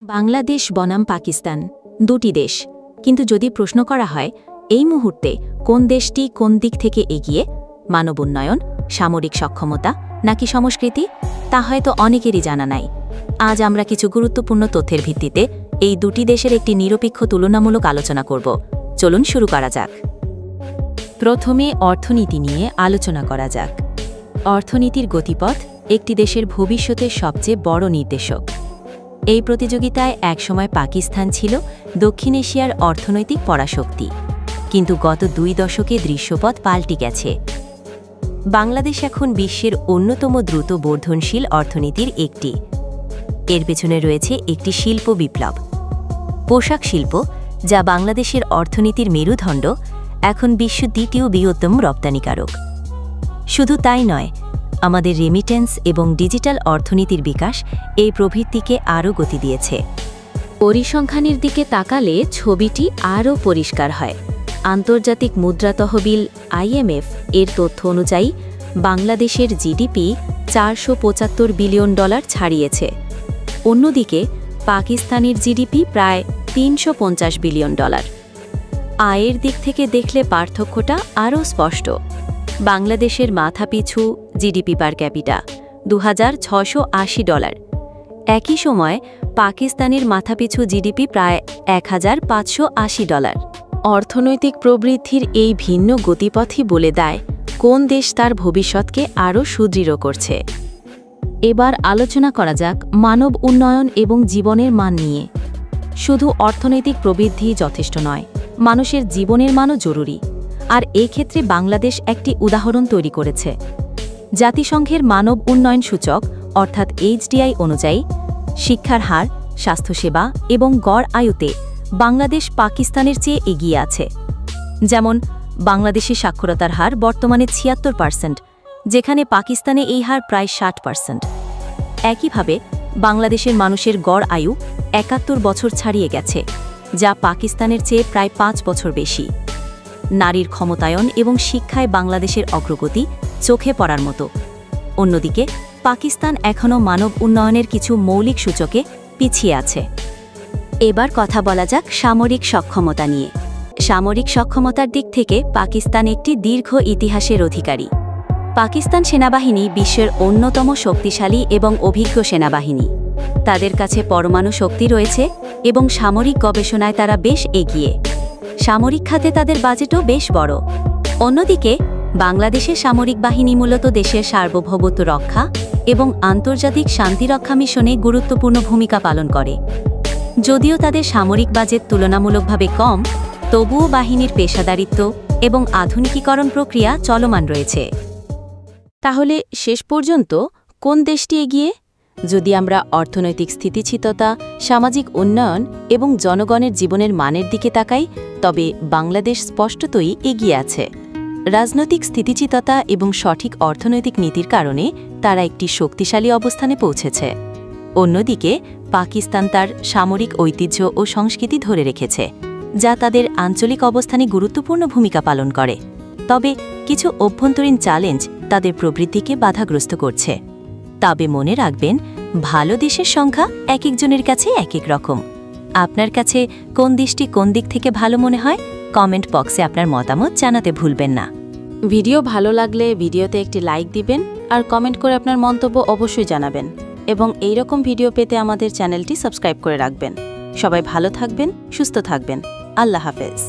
বাংলাদেশ বনাম পাকিস্তান দুটি দেশ, কিন্তু যদি প্রশ্ন করা হয় এই মুহূর্তে কোন দেশটি কোন দিক থেকে এগিয়ে, মানব উন্নয়ন, সামরিক সক্ষমতা নাকি সংস্কৃতি, তা হয়তো অনেকেরই জানা নাই। আজ আমরা কিছু গুরুত্বপূর্ণ তথ্যের ভিত্তিতে এই দুটি দেশের একটি নিরপেক্ষ তুলনামূলক আলোচনা করব। চলুন শুরু করা যাক। প্রথমে অর্থনীতি নিয়ে আলোচনা করা যাক। অর্থনীতির গতিপথ একটি দেশের ভবিষ্যতের সবচেয়ে বড় নির্দেশক। এই প্রতিযোগিতায় একসময় পাকিস্তান ছিল দক্ষিণ এশিয়ার অর্থনৈতিক পরাশক্তি, কিন্তু গত 2 দশকে দৃশ্যপট পাল্টে গেছে। বাংলাদেশ এখন বিশ্বের অন্যতম দ্রুত বর্ধনশীল অর্থনীতির একটি। এর পেছনে রয়েছে একটি শিল্প বিপ্লব। পোশাক শিল্প, যা বাংলাদেশের অর্থনীতির মেরুদণ্ড, এখন বিশ্ব দ্বিতীয় বৃহত্তম রপ্তানিকারক। শুধু তাই নয়, আমাদের রেমিটেন্স এবং ডিজিটাল অর্থনীতির বিকাশ এই প্রবৃত্তিকে আরও গতি দিয়েছে। পরিসংখ্যানের দিকে তাকালে ছবিটি আরও পরিষ্কার হয়। আন্তর্জাতিক মুদ্রা তহবিল IMF এর তথ্য অনুযায়ী বাংলাদেশের জিডিপি $475 বিলিয়ন ছাড়িয়েছে। অন্যদিকে পাকিস্তানের জিডিপি প্রায় $350 বিলিয়ন। আয়ের দিক থেকে দেখলে পার্থক্যটা আরও স্পষ্ট। বাংলাদেশের মাথাপিছু জিডিপি পার ক্যাপিটা $2680। একই সময় পাকিস্তানের মাথাপিছু জিডিপি প্রায় $1580। অর্থনৈতিক প্রবৃদ্ধির এই ভিন্ন গতিপথই বলে দেয় কোন দেশ তার ভবিষ্যৎকে আরও সুদৃঢ় করছে। এবার আলোচনা করা যাক মানব উন্নয়ন এবং জীবনের মান নিয়ে। শুধু অর্থনৈতিক প্রবৃদ্ধি যথেষ্ট নয়, মানুষের জীবনের মানও জরুরি। আর এক্ষেত্রে বাংলাদেশ একটি উদাহরণ তৈরি করেছে। জাতিসংঘের মানব উন্নয়ন সূচক অর্থাৎ HDI অনুযায়ী শিক্ষার হার, স্বাস্থ্যসেবা এবং গড় আয়ুতে বাংলাদেশ পাকিস্তানের চেয়ে এগিয়ে আছে। যেমন বাংলাদেশের সাক্ষরতার হার বর্তমানে 76%, যেখানে পাকিস্তানে এই হার প্রায় 60%। একইভাবে বাংলাদেশের মানুষের গড় আয়ু 71 বছর ছাড়িয়ে গেছে, যা পাকিস্তানের চেয়ে প্রায় 5 বছর বেশি। নারীর ক্ষমতায়ন এবং শিক্ষায় বাংলাদেশের অগ্রগতি চোখে পড়ার মতো। অন্যদিকে পাকিস্তান এখনও মানব উন্নয়নের কিছু মৌলিক সূচকে পিছিয়ে আছে। এবার কথা বলা যাক সামরিক সক্ষমতা নিয়ে। সামরিক সক্ষমতার দিক থেকে পাকিস্তান একটি দীর্ঘ ইতিহাসের অধিকারী। পাকিস্তান সেনাবাহিনী বিশ্বের অন্যতম শক্তিশালী এবং অভিজ্ঞ সেনাবাহিনী। তাদের কাছে পরমাণু শক্তি রয়েছে এবং সামরিক গবেষণায় তারা বেশ এগিয়ে। সামরিক খাতে তাদের বাজেটও বেশ বড়। অন্যদিকে বাংলাদেশের সামরিক বাহিনী মূলত দেশের সার্বভৌমত্ব রক্ষা এবং আন্তর্জাতিক শান্তিরক্ষা মিশনে গুরুত্বপূর্ণ ভূমিকা পালন করে। যদিও তাদের সামরিক বাজেট তুলনামূলকভাবে কম, তবুও বাহিনীর পেশাদারিত্ব এবং আধুনিকীকরণ প্রক্রিয়া চলমান রয়েছে। তাহলে শেষ পর্যন্ত কোন দেশটি এগিয়ে? যদি আমরা অর্থনৈতিক স্থিতিশীলতা, সামাজিক উন্নয়ন এবং জনগণের জীবনের মানের দিকে তাকাই, তবে বাংলাদেশ স্পষ্টতই এগিয়ে আছে। রাজনৈতিক স্থিতিশীলতা এবং সঠিক অর্থনৈতিক নীতির কারণে তারা একটি শক্তিশালী অবস্থানে পৌঁছেছে। অন্যদিকে পাকিস্তান তার সামরিক ঐতিহ্য ও সংস্কৃতি ধরে রেখেছে, যা তাদের আঞ্চলিক অবস্থানে গুরুত্বপূর্ণ ভূমিকা পালন করে। তবে কিছু অভ্যন্তরীণ চ্যালেঞ্জ তাদের প্রবৃদ্ধিকে বাধাগ্রস্ত করছে। তবে মনে রাখবেন, ভালো দেশের সংখ্যা এক একজনের কাছে এক এক রকম। আপনার কাছে কোন দেশটি কোন দিক থেকে ভালো মনে হয়, কমেন্ট বক্সে আপনার মতামত জানাতে ভুলবেন না। ভিডিও ভালো লাগলে ভিডিওতে একটি লাইক দিবেন আর কমেন্ট করে আপনার মন্তব্য অবশ্যই জানাবেন, এবং এই রকম ভিডিও পেতে আমাদের চ্যানেলটি সাবস্ক্রাইব করে রাখবেন। সবাই ভালো থাকবেন, সুস্থ থাকবেন। আল্লাহ হাফেজ।